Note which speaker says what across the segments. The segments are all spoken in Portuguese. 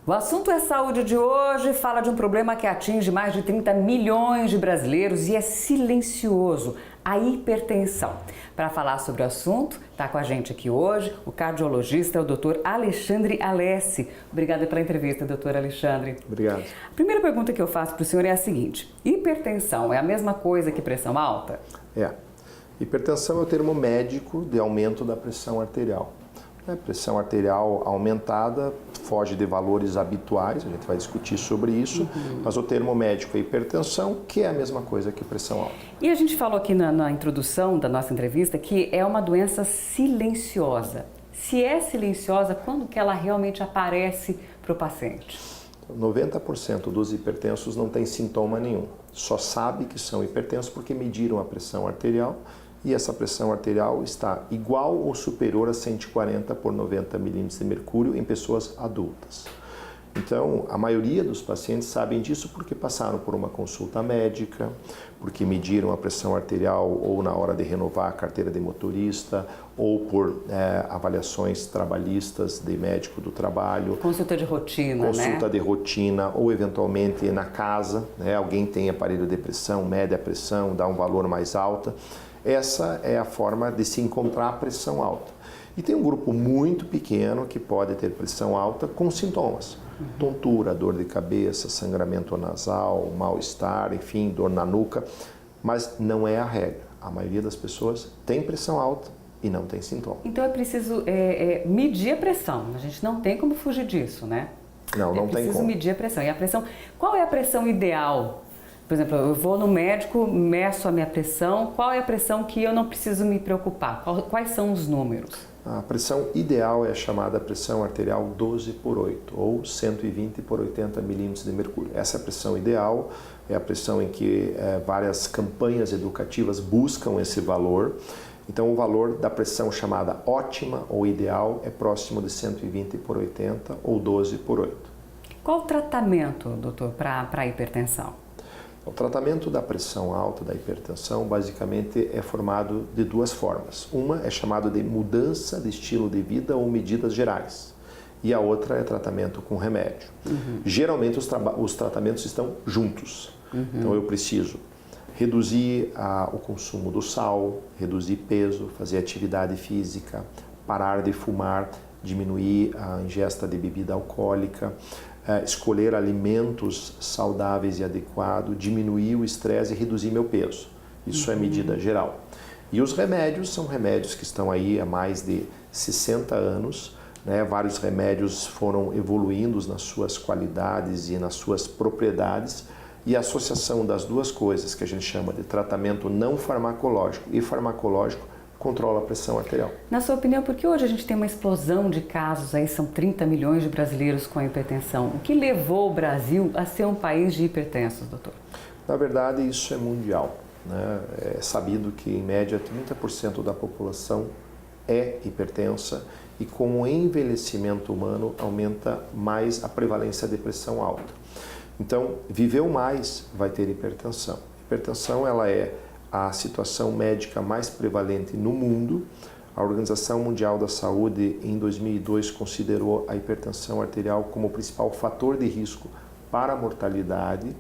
Speaker 1: O assunto é saúde de hoje, fala de um problema que atinge mais de 30 milhões de brasileiros e é silencioso, a hipertensão. Para falar sobre o assunto, está com a gente aqui hoje o cardiologista, o Dr. Alexandre Alessi. Obrigada pela entrevista, Dr. Alexandre.
Speaker 2: Obrigado.
Speaker 1: A primeira pergunta que eu faço para o senhor é a seguinte: hipertensão é a mesma coisa que pressão alta?
Speaker 2: É. Hipertensão é o termo médico de aumento da pressão arterial. A pressão arterial aumentada foge de valores habituais, a gente vai discutir sobre isso, mas o termo médico é hipertensão, que é a mesma coisa que pressão alta.
Speaker 1: E a gente falou aqui na introdução da nossa entrevista que é uma doença silenciosa. Se é silenciosa, quando que ela realmente aparece para o paciente?
Speaker 2: 90% dos hipertensos não tem sintoma nenhum, só sabe que são hipertensos porque mediram a pressão arterial e essa pressão arterial está igual ou superior a 140 por 90 milímetros de mercúrio em pessoas adultas. Então, a maioria dos pacientes sabem disso porque passaram por uma consulta médica, porque mediram a pressão arterial ou na hora de renovar a carteira de motorista, ou por avaliações trabalhistas de médico do trabalho.
Speaker 1: Consulta de rotina,
Speaker 2: Consulta
Speaker 1: né?
Speaker 2: de rotina, ou eventualmente na casa, né? Alguém tem aparelho de pressão, mede a pressão, dá um valor mais alto. Essa é a forma de se encontrar a pressão alta. E tem um grupo muito pequeno que pode ter pressão alta com sintomas. Tontura, dor de cabeça, sangramento nasal, mal-estar, enfim, dor na nuca. Mas não é a regra. A maioria das pessoas tem pressão alta e não tem sintoma.
Speaker 1: Então é preciso medir a pressão. A gente não tem como fugir disso, né?
Speaker 2: Não tem como.
Speaker 1: É preciso medir a pressão. E a pressão, qual é a pressão ideal? Por exemplo, eu vou no médico, meço a minha pressão, qual é a pressão que eu não preciso me preocupar? Quais são os números?
Speaker 2: A pressão ideal é a chamada pressão arterial 12 por 8, ou 120 por 80 milímetros de mercúrio. Essa é a pressão ideal, é a pressão em que várias campanhas educativas buscam esse valor. Então, o valor da pressão chamada ótima ou ideal é próximo de 120 por 80 ou 12 por 8.
Speaker 1: Qual o tratamento, doutor, para a hipertensão?
Speaker 2: O tratamento da pressão alta, da hipertensão, basicamente é formado de duas formas. Uma é chamada de mudança de estilo de vida ou medidas gerais. E a outra é tratamento com remédio. Geralmente os tratamentos estão juntos. Então eu preciso reduzir o consumo do sal, reduzir peso, fazer atividade física, parar de fumar, diminuir a ingesta de bebida alcoólica, escolher alimentos saudáveis e adequados, diminuir o estresse e reduzir meu peso. Isso é medida geral. E os remédios são remédios que estão aí há mais de 60 anos. Né? Vários remédios foram evoluindo nas suas qualidades e nas suas propriedades. E a associação das duas coisas, que a gente chama de tratamento não farmacológico e farmacológico, controla a pressão arterial.
Speaker 1: Na sua opinião, por que hoje a gente tem uma explosão de casos, aí são 30 milhões de brasileiros com hipertensão? O que levou o Brasil a ser um país de hipertensos, doutor?
Speaker 2: Na verdade, isso é mundial. Né? É sabido que, em média, 30% da população é hipertensa e com o envelhecimento humano aumenta mais a prevalência de pressão alta. Então, viveu mais, vai ter hipertensão. Hipertensão, ela é a situação médica mais prevalente no mundo. A Organização Mundial da Saúde, em 2002, considerou a hipertensão arterial como o principal fator de risco para a mortalidade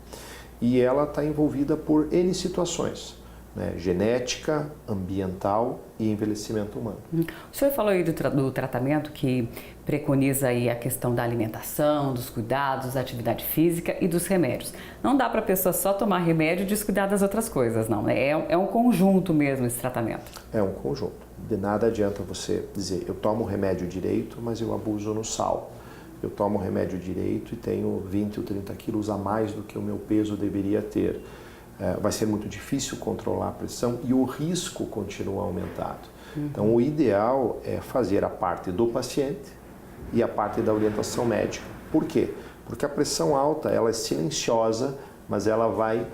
Speaker 2: e ela está envolvida por N situações, né? Genética, ambiental e envelhecimento humano.
Speaker 1: O senhor falou aí do tratamento que preconiza aí a questão da alimentação, dos cuidados, da atividade física e dos remédios. Não dá para a pessoa só tomar remédio e descuidar das outras coisas, não. É um conjunto mesmo esse tratamento.
Speaker 2: É um conjunto. De nada adianta você dizer, eu tomo remédio direito, mas eu abuso no sal. Eu tomo remédio direito e tenho 20 ou 30 quilos a mais do que o meu peso deveria ter. Vai ser muito difícil controlar a pressão e o risco continua aumentado. Então, o ideal é fazer a parte do paciente e a parte da orientação médica. Por quê? Porque a pressão alta, ela é silenciosa, mas ela vai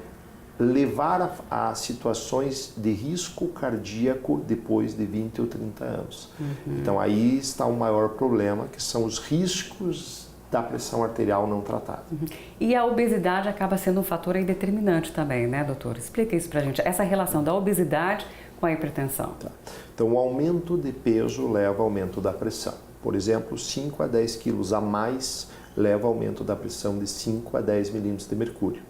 Speaker 2: levar a situações de risco cardíaco depois de 20 ou 30 anos. Então, aí está o maior problema, que são os riscos da pressão arterial não tratada.
Speaker 1: E a obesidade acaba sendo um fator aí determinante também, né, doutor? Explica isso pra gente, essa relação da obesidade com a hipertensão.
Speaker 2: Tá. Então, o aumento de peso leva ao aumento da pressão. Por exemplo, 5 a 10 quilos a mais leva ao aumento da pressão de 5 a 10 milímetros de mercúrio.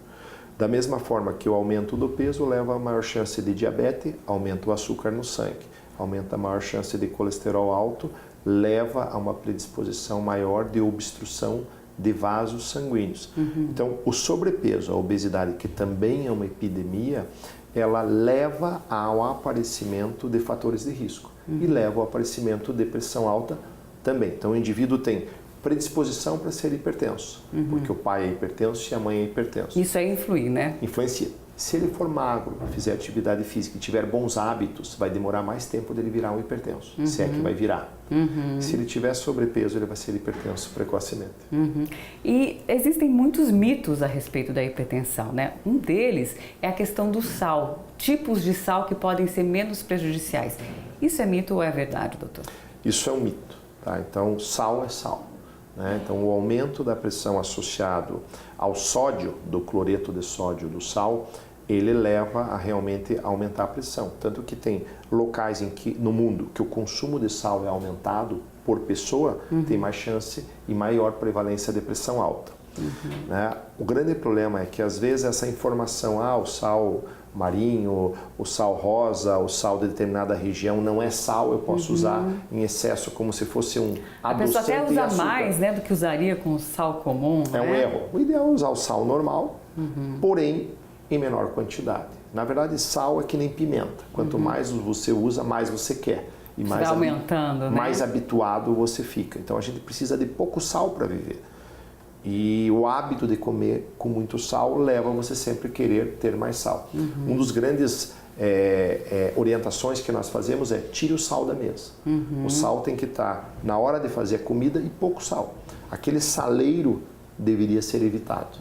Speaker 2: Da mesma forma que o aumento do peso leva a maior chance de diabetes, aumenta o açúcar no sangue, aumenta a maior chance de colesterol alto, leva a uma predisposição maior de obstrução de vasos sanguíneos. Então, o sobrepeso, a obesidade, que também é uma epidemia, ela leva ao aparecimento de fatores de risco e leva ao aparecimento de pressão alta também. Então, o indivíduo tem predisposição para ser hipertenso, porque o pai é hipertenso e a mãe é hipertenso.
Speaker 1: Isso aí influi, né?
Speaker 2: Influencia. Se ele for magro, fizer atividade física e tiver bons hábitos, vai demorar mais tempo dele virar um hipertenso, se é que vai virar. Se ele tiver sobrepeso, ele vai ser hipertenso precocemente.
Speaker 1: E existem muitos mitos a respeito da hipertensão, né? Um deles é a questão do sal, tipos de sal que podem ser menos prejudiciais. Isso é mito ou é verdade, doutor?
Speaker 2: Isso é um mito, tá? Então, sal é sal. Né? Então, o aumento da pressão associado ao sódio, do cloreto de sódio do sal, ele leva a realmente aumentar a pressão. Tanto que tem locais no mundo que o consumo de sal é aumentado por pessoa, tem mais chance e maior prevalência de pressão alta. Né? O grande problema é que às vezes essa informação, o sal marinho, o sal rosa, o sal de determinada região não é sal, eu posso usar em excesso como se fosse um adoçante.
Speaker 1: A pessoa até usa mais, né, do que usaria com o sal comum.
Speaker 2: É um erro. O ideal é usar o sal normal, porém em menor quantidade. Na verdade, sal é que nem pimenta. Quanto mais você usa, mais você quer. E mais
Speaker 1: vai aumentando, né?
Speaker 2: Mais habituado você fica. Então a gente precisa de pouco sal para viver. E o hábito de comer com muito sal leva você sempre a querer ter mais sal. Um dos grandes orientações que nós fazemos é tire o sal da mesa. O sal tem que estar na hora de fazer a comida e pouco sal. Aquele saleiro deveria ser evitado.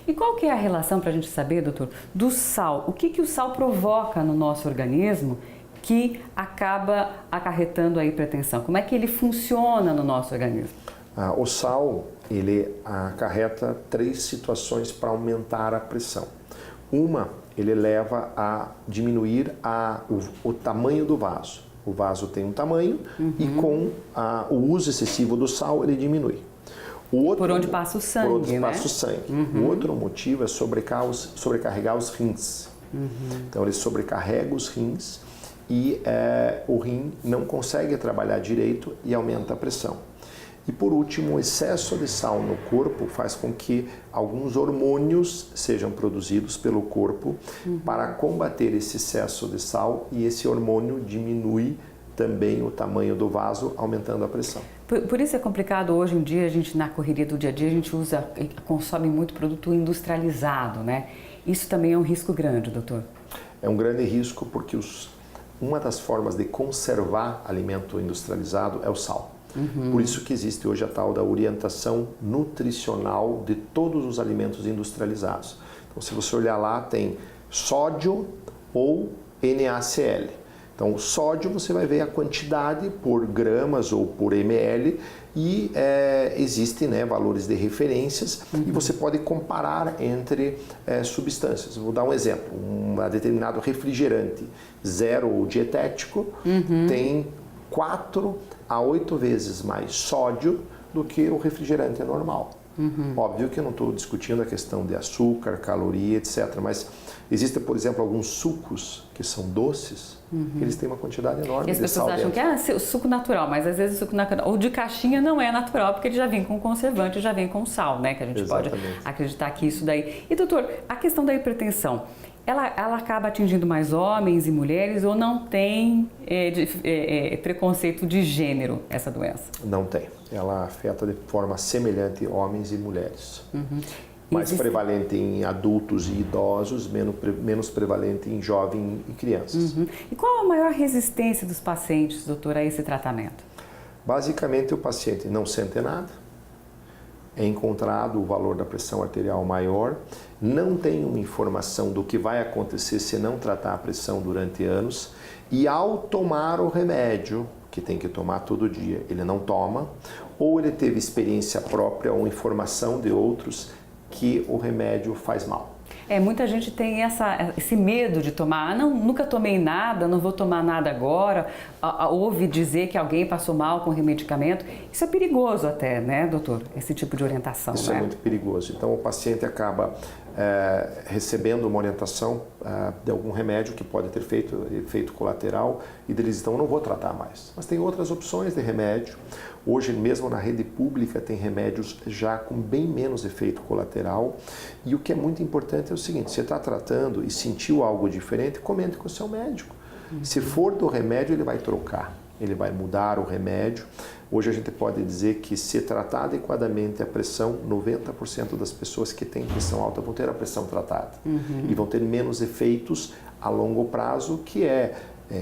Speaker 1: E qual que é a relação, para a gente saber, doutor, do sal? O que o sal provoca no nosso organismo que acaba acarretando a hipertensão? Como é que ele funciona no nosso organismo?
Speaker 2: O sal, ele acarreta 3 situações para aumentar a pressão. Uma, ele leva a diminuir o tamanho do vaso. O vaso tem um tamanho e com o uso excessivo do sal, ele diminui.
Speaker 1: Por onde passa o sangue,
Speaker 2: Por onde
Speaker 1: né?
Speaker 2: passa o sangue. O outro motivo é sobrecarregar os rins. Então, ele sobrecarrega os rins e o rim não consegue trabalhar direito e aumenta a pressão. E por último, o excesso de sal no corpo faz com que alguns hormônios sejam produzidos pelo corpo para combater esse excesso de sal e esse hormônio diminui também o tamanho do vaso, aumentando a pressão.
Speaker 1: Por isso é complicado hoje em dia, a gente na correria do dia a dia, a gente consome muito produto industrializado, né? Isso também é um risco grande, doutor?
Speaker 2: É um grande risco porque uma das formas de conservar alimento industrializado é o sal. Por isso que existe hoje a tal da orientação nutricional de todos os alimentos industrializados. Então, se você olhar lá, tem sódio ou NaCl. Então, o sódio você vai ver a quantidade por gramas ou por ml e existem valores de referências e você pode comparar entre substâncias. Vou dar um exemplo, um determinado refrigerante zero ou dietético tem 4 a 8 vezes mais sódio do que o refrigerante normal. Óbvio que eu não estou discutindo a questão de açúcar, caloria, etc. Mas existem, por exemplo, alguns sucos que são doces, eles têm uma quantidade enorme de sal.
Speaker 1: E as pessoas acham que é suco natural, mas às vezes o suco natural, ou de caixinha, não é natural, porque ele já vem com conservante, já vem com sal, né? Que a gente pode acreditar que isso daí... E doutor, a questão da hipertensão, ela acaba atingindo mais homens e mulheres ou não tem preconceito de gênero essa doença?
Speaker 2: Não tem. Ela afeta de forma semelhante homens e mulheres. Mais prevalente em adultos e idosos, menos prevalente em jovens e crianças.
Speaker 1: E qual a maior resistência dos pacientes, doutor, a esse tratamento?
Speaker 2: Basicamente, o paciente não sente nada, é encontrado o valor da pressão arterial maior, não tem uma informação do que vai acontecer se não tratar a pressão durante anos e ao tomar o remédio, que tem que tomar todo dia, ele não toma, ou ele teve experiência própria ou informação de outros que o remédio faz mal.
Speaker 1: Muita gente tem esse medo de tomar. Não, nunca tomei nada, não vou tomar nada agora. Ouve dizer que alguém passou mal com remedicamento. Isso é perigoso até, né, doutor? Esse tipo de orientação.
Speaker 2: Isso é muito perigoso. Então, o paciente acaba recebendo uma orientação de algum remédio que pode ter feito efeito colateral e eles então não vou tratar mais. Mas tem outras opções de remédio. Hoje mesmo na rede pública tem remédios já com bem menos efeito colateral e o que é muito importante é o seguinte, você está tratando e sentiu algo diferente, comente com o seu médico. Se for do remédio, ele vai trocar, ele vai mudar o remédio. Hoje a gente pode dizer que se tratar adequadamente a pressão, 90% das pessoas que têm pressão alta vão ter a pressão tratada e vão ter menos efeitos a longo prazo, que é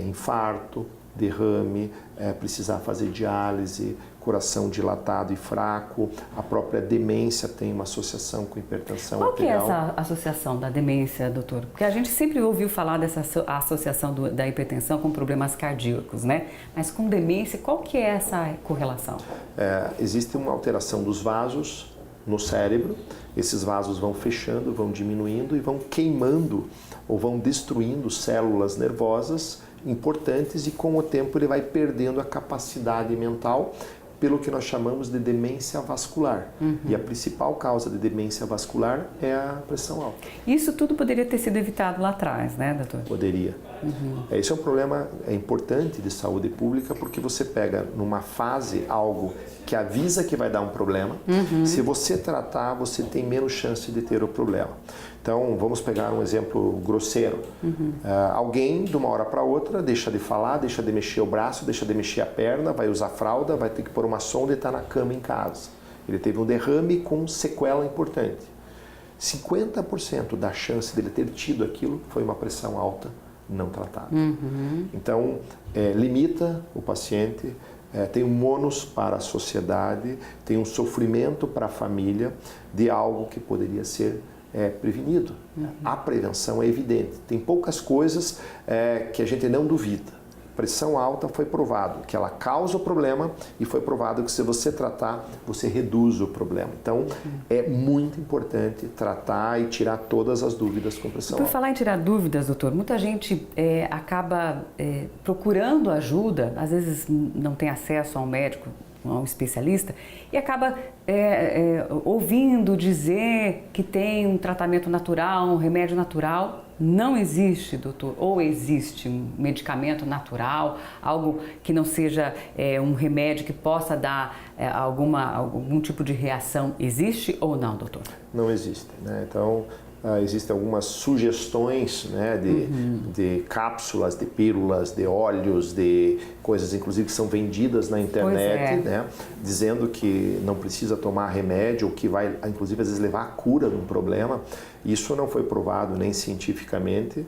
Speaker 2: infarto, derrame, precisar fazer diálise, coração dilatado e fraco, a própria demência tem uma associação com hipertensão arterial.
Speaker 1: Qual que é essa associação da demência, doutor? Porque a gente sempre ouviu falar dessa associação da hipertensão com problemas cardíacos, né? Mas com demência, qual que é essa correlação?
Speaker 2: Existe uma alteração dos vasos no cérebro, esses vasos vão fechando, vão diminuindo e vão queimando ou vão destruindo células nervosas importantes e com o tempo ele vai perdendo a capacidade mental pelo que nós chamamos de demência vascular. E a principal causa de demência vascular é a pressão alta.
Speaker 1: Isso tudo poderia ter sido evitado lá atrás, né, doutor?
Speaker 2: Poderia. Esse é um problema importante de saúde pública porque você pega numa fase algo que avisa que vai dar um problema. Se você tratar, você tem menos chance de ter o problema. Então, vamos pegar um exemplo grosseiro. Alguém, de uma hora para outra, deixa de falar, deixa de mexer o braço, deixa de mexer a perna, vai usar fralda, vai ter que pôr uma sonda e está na cama em casa. Ele teve um derrame com sequela importante. 50% da chance dele ter tido aquilo foi uma pressão alta não tratada. Então, limita o paciente, tem um ônus para a sociedade, tem um sofrimento para a família de algo que poderia ser prevenido. A prevenção é evidente. Tem poucas coisas que a gente não duvida. Pressão alta foi provado que ela causa o problema e foi provado que se você tratar, você reduz o problema. Então, é muito importante tratar e tirar todas as dúvidas com pressão alta.
Speaker 1: Por falar em tirar dúvidas, doutor, muita gente acaba procurando ajuda, às vezes não tem acesso a um médico, a um especialista, e acaba ouvindo dizer que tem um tratamento natural, um remédio natural. Não existe, doutor, ou existe um medicamento natural, algo que não seja um remédio que possa dar algum tipo de reação, existe ou não, doutor?
Speaker 2: Não existe, né? Então, existem algumas sugestões, né, de cápsulas, de pílulas, de óleos, de coisas inclusive que são vendidas na internet, né, dizendo que não precisa tomar remédio, ou que vai inclusive às vezes levar à cura de um problema. Isso não foi provado nem cientificamente,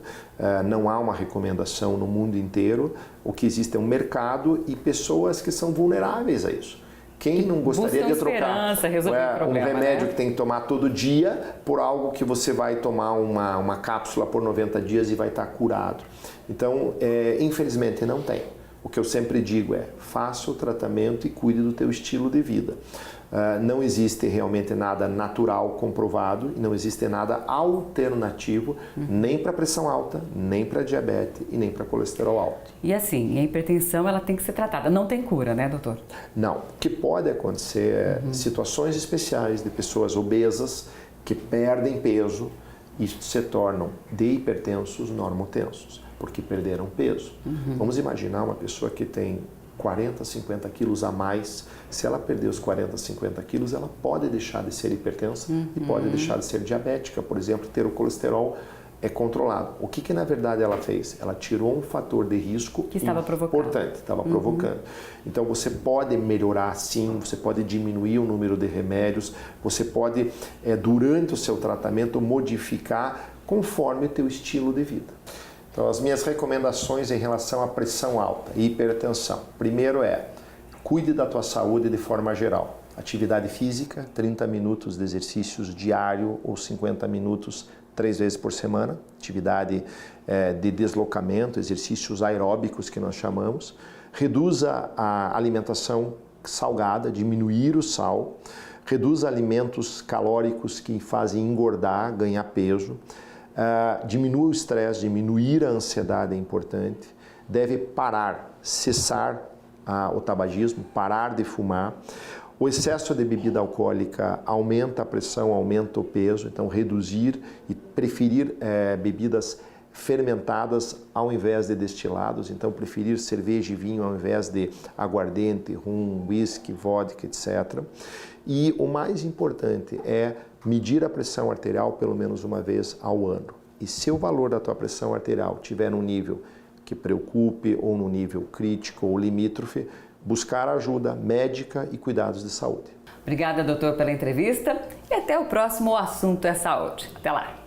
Speaker 2: não há uma recomendação no mundo inteiro. O que existe é um mercado e pessoas que são vulneráveis a isso. Quem não gostaria de trocar um remédio que tem que tomar todo dia por algo que você vai tomar uma cápsula por 90 dias e vai estar curado? Então, infelizmente não tem. O que eu sempre digo é, faça o tratamento e cuide do teu estilo de vida. Não existe realmente nada natural comprovado e não existe nada alternativo nem para pressão alta, nem para diabetes e nem para colesterol alto.
Speaker 1: E assim, a hipertensão ela tem que ser tratada, não tem cura, né, doutor?
Speaker 2: Não. O que pode acontecer é situações especiais de pessoas obesas que perdem peso e se tornam de hipertensos normotensos, porque perderam peso. Vamos imaginar uma pessoa que tem 40, 50 quilos a mais, se ela perder os 40, 50 quilos, ela pode deixar de ser hipertensa e pode deixar de ser diabética, por exemplo, ter o colesterol controlado. O que na verdade ela fez? Ela tirou um fator de risco
Speaker 1: que estava
Speaker 2: importante, estava provocando. Então você pode melhorar sim, você pode diminuir o número de remédios, você pode, durante o seu tratamento, modificar conforme o teu estilo de vida. Então, as minhas recomendações em relação à pressão alta e hipertensão. Primeiro cuide da tua saúde de forma geral. Atividade física, 30 minutos de exercícios diário ou 50 minutos 3 vezes por semana. Atividade de deslocamento, exercícios aeróbicos que nós chamamos. Reduza a alimentação salgada, diminuir o sal. Reduza alimentos calóricos que fazem engordar, ganhar peso. Diminuir o estresse, diminuir a ansiedade é importante. Deve parar, cessar o tabagismo, parar de fumar. O excesso de bebida alcoólica aumenta a pressão, aumenta o peso, então reduzir e preferir bebidas fermentadas ao invés de destilados, então preferir cerveja e vinho ao invés de aguardente, rum, whisky, vodka, etc. E o mais importante é medir a pressão arterial pelo menos uma vez ao ano. E se o valor da tua pressão arterial estiver num nível que preocupe ou no nível crítico ou limítrofe, buscar ajuda médica e cuidados de saúde.
Speaker 1: Obrigada, doutor, pela entrevista e até o próximo Assunto é Saúde. Até lá!